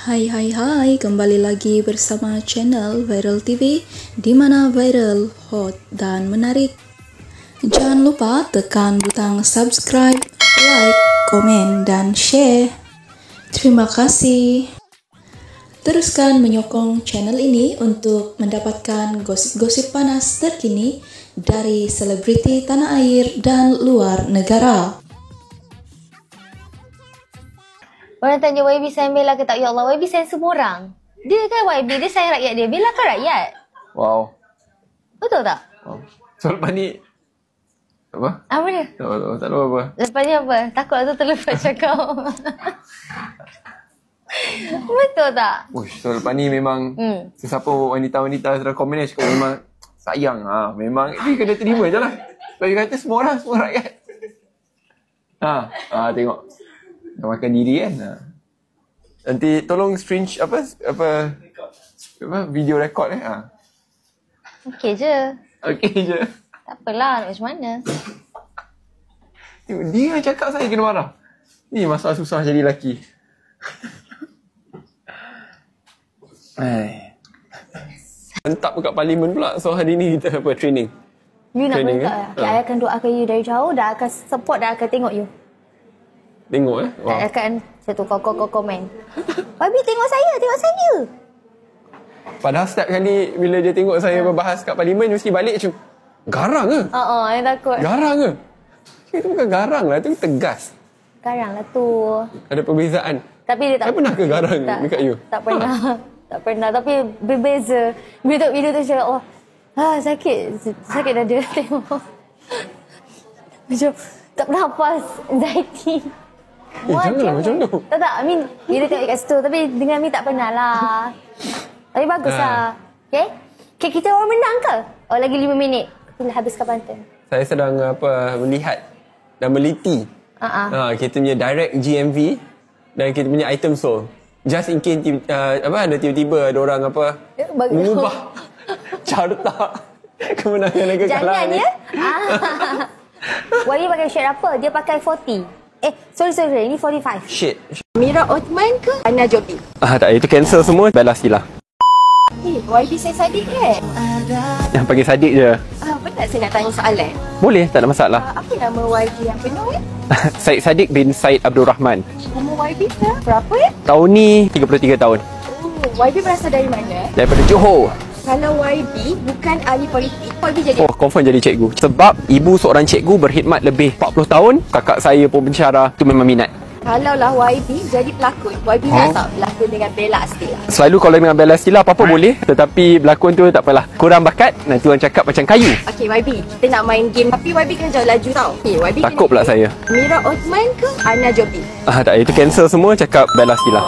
Hai, kembali lagi bersama channel Viral TV, di mana viral, hot, dan menarik. Jangan lupa tekan butang subscribe, like, komen, dan share. Terima kasih. Teruskan menyokong channel ini untuk mendapatkan gosip-gosip panas terkini dari selebriti tanah air dan luar negara. Orang tanya YB sayang Bella ke tak? Ya Allah, YB sayang semua orang. Dia kan YB, dia sayang rakyat dia. Bella kan rakyat. Wow. Betul tak? Wow. So lepas ni apa? Apa dia? Tak tahu apa. Lepas ni apa? Takut tu terlepas cakap. Betul tak? Uish, so lepas ni memang sesiapa wanita-wanita sedang komen ni cakap memang sayang. Memang dia kena terima je lah. Sebab dia kata semua orang, semua rakyat. Tengok. Dah makan diri kan. Nanti tolong strange apa video record Okey je. Okey je. Tak apalah, nak macam mana. Tengok, dia yang cakap saya kena marah. Ni masalah susah jadi lelaki. Mantap kat parlimen pula. So hari ni kita apa training. You nak minta lah. I akan doakan you dari jauh, dah akan support, dah akan tengok you. Tengok Wow. Akan satu kau komen. YB tengok saya. Padahal setiap kali bila dia tengok saya berbahas kat parlimen, mesti balik macam garang ke? Saya takut. Garang ke? Itu bukan garang lah, itu tegas. Garang lah tu. Ada perbezaan. Tapi dia tak pernah ke garang dekat you? Tak pernah. Tak pernah. Tapi berbeza. Bila tengok video tu cakap, sakit dada tengok. Macam tak bernafas, anxiety. Janganlah macam tu. Tak, I mean, dia tengok kat situ. Tapi dengan Mi tak pernah lah. Tapi bagus lah. Okay, kita orang menang ke? Oh, lagi 5 minit. Bila habiskan pantun. Saya sedang melihat dan meliti kita punya direct GMV dan kita punya item soul. Just in case ada tiba-tiba ada orang mengubah carta kemenangan dan kekalahan. Jangan ya. Wali pakai shade apa? Dia pakai 40. Sorry, ini 45. Shit. Mira Othman ke Ana Jobi? Tak, itu cancel semua. Bella Stila. YB saya Sadiq kan? Yang panggil Sadiq je. Benar saya nak tanya soalan? Boleh, tak ada masalah. Apa nama YB yang penuh Syed Sadiq bin Syed Abdul Rahman. Umur YB berapa Tahun ni 33 tahun. YB berasal dari mana? Daripada Johor. Kalau YB bukan ahli politik, YB jadi confirm jadi cikgu. Sebab ibu seorang cikgu berkhidmat lebih 40 tahun. Kakak saya pun pensyarah. Itu memang minat. Kalau lah YB jadi pelakon, YB nak tak berlakon dengan Bella Stila? Selalu kalau dengan Bella Stila apa-apa boleh. Tetapi berlakon tu tak apalah. Kurang bakat, nanti orang cakap macam kayu. Okay YB, kita nak main game. Tapi YB kena jauh laju tau. YB takut pula saya. Mira Othman ke Ana Jobi? Tak, itu cancel semua, cakap Bella Stila.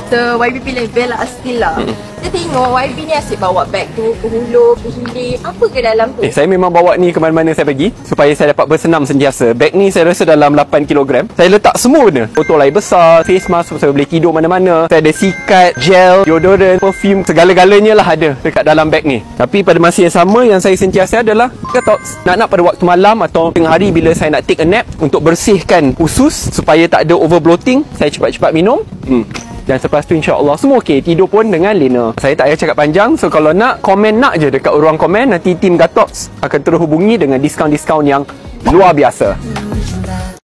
So YB pilih Bella Stila. Kita tengok YB ni asyik bawa beg tu, Hulu, Hilir. Apa ke dalam tu? Saya memang bawa ni ke mana-mana saya pergi supaya saya dapat bersenam sentiasa. Beg ni saya rasa dalam 8 kg. Saya letak semua benda. Botol air besar, face mask, saya boleh tidur mana-mana. Saya ada sikat, gel, deodorant, perfume, segala-galanya lah ada dekat dalam beg ni. Tapi pada masa yang sama yang saya sentiasa adalah nak pada waktu malam atau tengah hari bila saya nak take a nap untuk bersihkan usus supaya tak ada over bloating, saya cepat-cepat minum. Dan selepas tu insya-Allah semua okey, tidur pun dengan lena. Saya tak payah cakap panjang. So kalau nak komen nak je dekat ruang komen, nanti tim Gatox akan terus hubungi dengan diskaun-diskaun yang luar biasa.